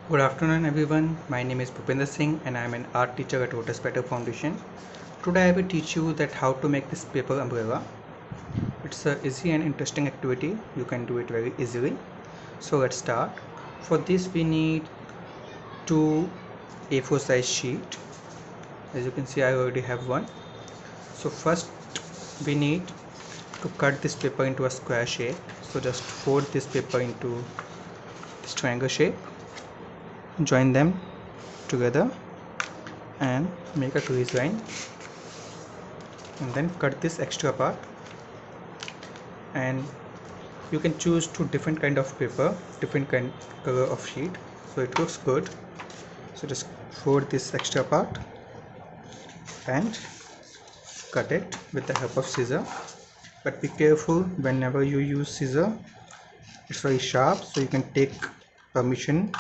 Good afternoon everyone, my name is Bhupinder Singh and I am an art teacher at Lotus Petal Foundation. Today I will teach you that how to make this paper umbrella. It's a easy and interesting activity, you can do it very easily. So let's start. For this we need two A4 size sheet. As you can see I already have one. So first we need to cut this paper into a square shape. So just fold this paper into this triangle shape, join them together and make a crease line, and then cut this extra part. And you can choose two different kind of paper, different kind color of sheet, so it looks good. So just fold this extra part and cut it with the help of scissor, but be careful whenever you use scissor, it's very sharp, so you can take permission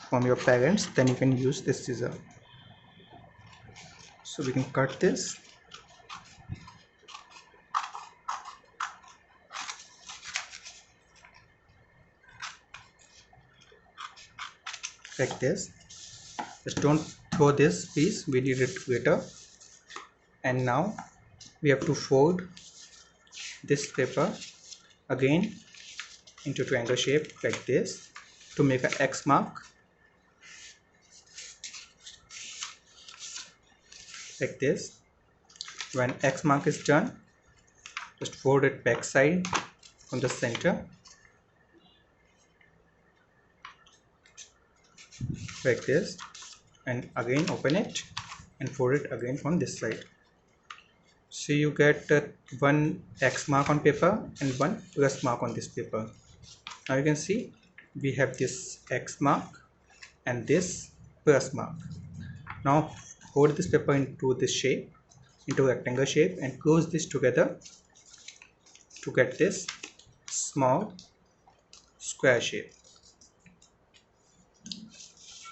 from your parents, then you can use this scissor. So we can cut this like this. Just don't throw this piece, we need it later. And now we have to fold this paper again into triangle shape like this to make a X mark like this. When X mark is done, just fold it back side from the center like this, and again open it and fold it again from this side. So you get one X mark on paper and one plus mark on this paper. Now you can see we have this X mark and this plus mark. Now hold this paper into this shape, into rectangle shape, and close this together to get this small square shape.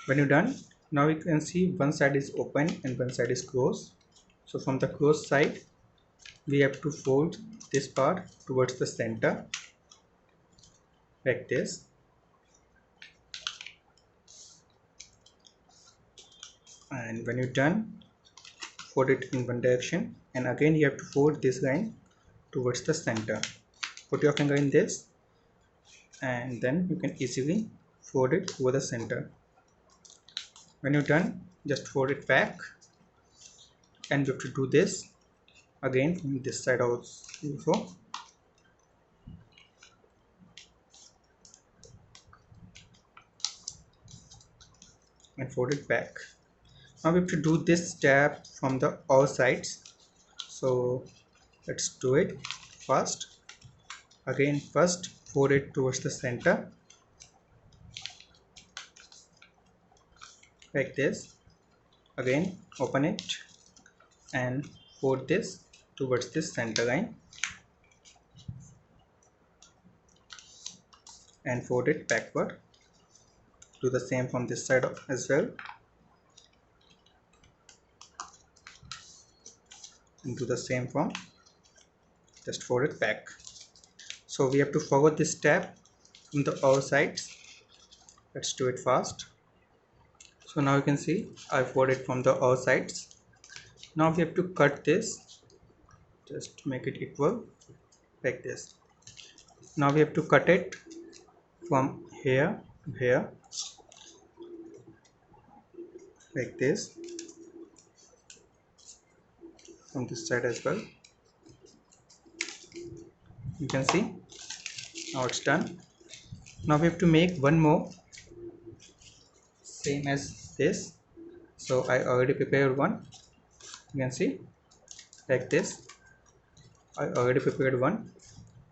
When you're done, now you can see one side is open and one side is closed. So from the closed side we have to fold this part towards the center like this, and when you're done, fold it in one direction, and again you have to fold this line towards the center. Put your finger in this and then you can easily fold it over the center. When you're done, just fold it back, and you have to do this again from this side also. And fold it back. Now we have to do this step from the all sides, so let's do it first. Again, first fold it towards the center like this, again open it and fold this towards this center line and fold it backward. Do the same from this side as well, and do the same from, just fold it back. So we have to follow this step from the all sides. Let's do it fast. So now you can see I fold it from the all sides. Now we have to cut this, just make it equal like this. Now we have to cut it from here to here like this, from this side as well. You can see now it's done. Now we have to make one more same as this, so I already prepared one. You can see like this, I already prepared one,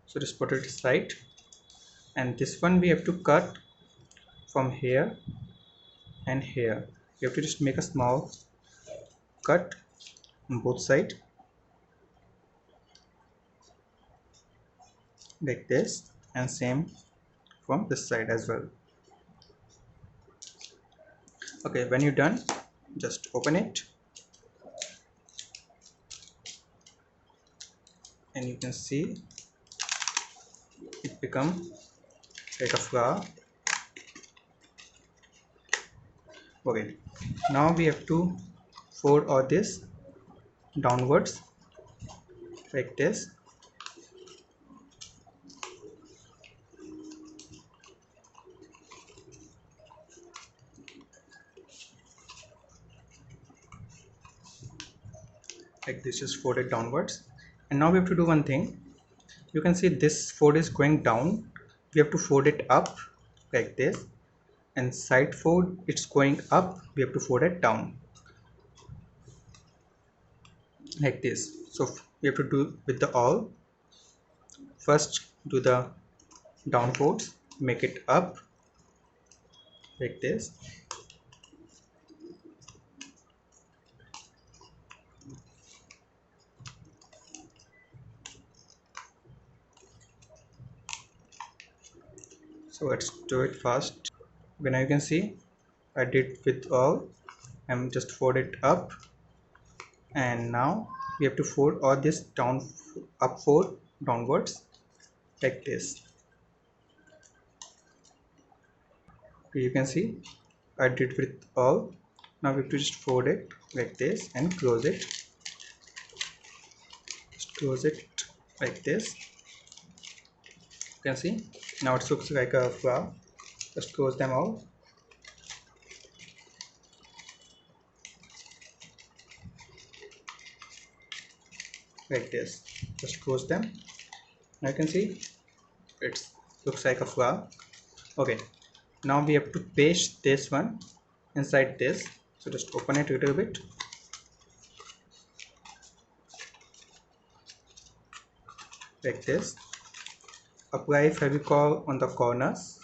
so just put it aside. And this one we have to cut from here and here. You have to just make a small cut on both sides like this, and same from this side as well. Okay, when you're done, just open it and you can see it become like a flower. Okay, now we have to fold all this downwards like this. Like this, just fold it downwards. And now we have to do one thing. You can see this fold is going down. We have to fold it up like this, and side fold it's going up. We have to fold it down like this. So we have to do with the all. First do the down folds, make it up like this. So let's do it fast. Okay, now you can see I did with all. I'm just fold it up, and now we have to fold all this down, up fold downwards like this. Okay, you can see I did with all. Now we have to just fold it like this and close it. Just close it like this. You can see now it looks like a flower. Just close them all. Like this. Just close them. Now you can see it looks like a flower. Okay, now we have to paste this one inside this. So just open it a little bit like this. Apply Fevicol on the corners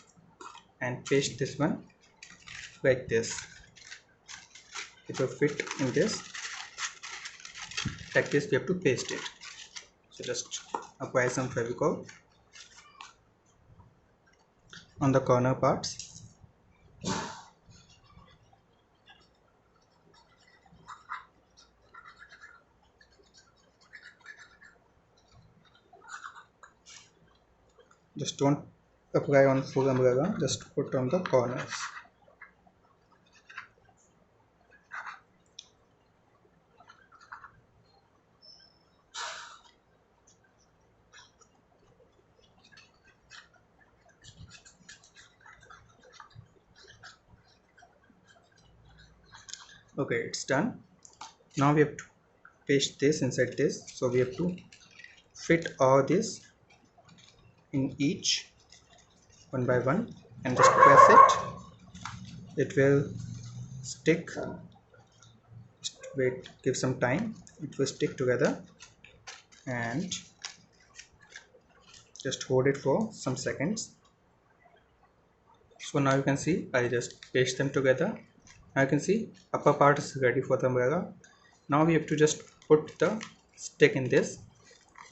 and paste this one like this. It will fit in this. Like this we have to paste it. So just apply some Fevicol on the corner parts. Just don't apply on full umbrella, just put on the corners. Okay, it's done. Now we have to paste this inside this. So we have to fit all this in each one by one and just press it. It will stick. Just wait, give some time. It will stick together, and just hold it for some seconds. So now you can see I just paste them together. Now you can see upper part is ready for the umbrella. Now we have to just put the stick in this.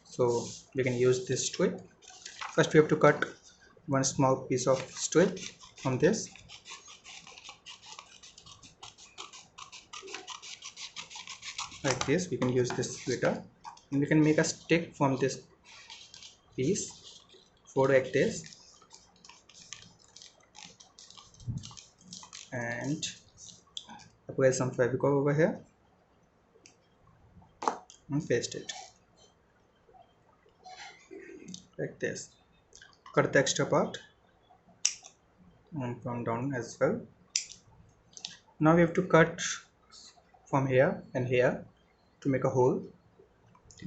So we can use this strip. First we have to cut one small piece of strip from this. Like this, we can use this splitter, and we can make a stick from this piece. Fold like this, and apply some Fevicol over here and paste it like this. Cut the extra part and from down as well. Now we have to cut from here and here to make a hole.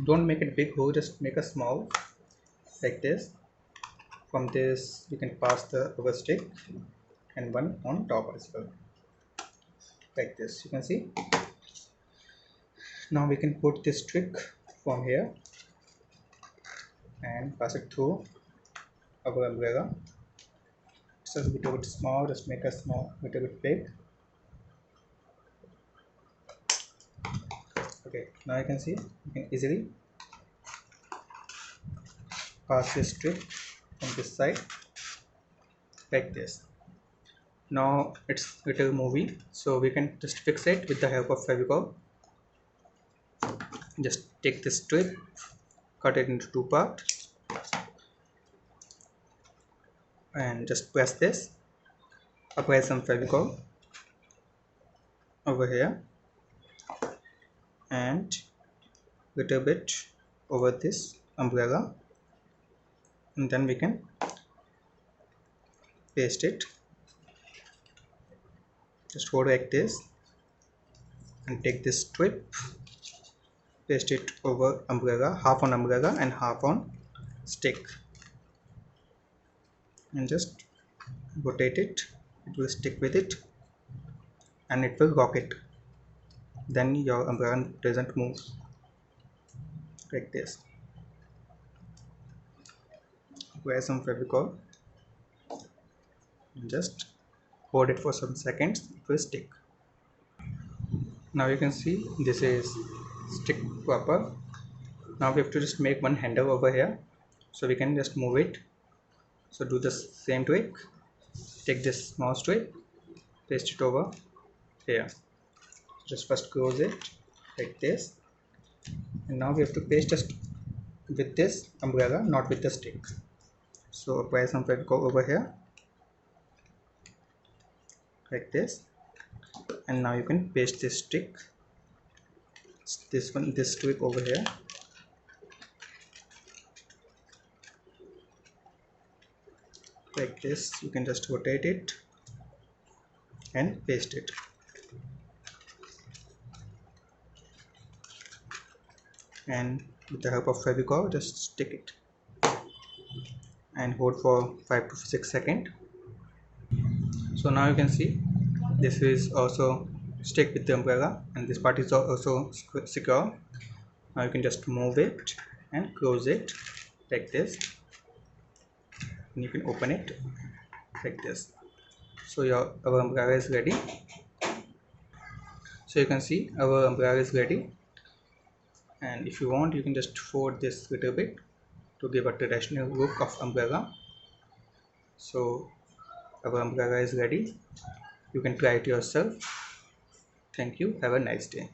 Don't make it big hole, just make a small like this. From this we can pass the rubber stick and one on top as well like this. You can see. Now we can put this trick from here and pass it through our umbrella. It's a little bit small, just make a small, little bit big. Okay, now you can see you can easily pass this strip from this side like this. Now it's little moving, so we can just fix it with the help of Fevicol. Just take this strip, cut it into two parts, and just press this. Apply some Fevicol over here and little bit over this umbrella, and then we can paste it. Just hold like this and take this strip, paste it over umbrella, half on umbrella and half on stick, and just rotate it. It will stick with it and it will lock it. Then your umbrella doesn't move. Like this. Apply some Fevicol and just hold it for some seconds. It will stick. Now you can see this is stick proper. Now we have to just make one handle over here, so we can just move it. So do the same trick. Take this small strip, paste it over here. Just first close it like this, and now we have to paste just with this umbrella, not with the stick. So apply some Fevicol over here like this, and now you can paste this stick, this strip over here. Like this, you can just rotate it and paste it. And with the help of Fevicol, just stick it and hold for 5 to 6 seconds. So now you can see this is also stick with the umbrella, and this part is also secure. Now you can just move it and close it like this, and you can open it like this. So our umbrella is ready. So you can see our umbrella is ready, and if you want, you can just fold this little bit to give a traditional look of umbrella. So our umbrella is ready. You can try it yourself. Thank you. Have a nice day.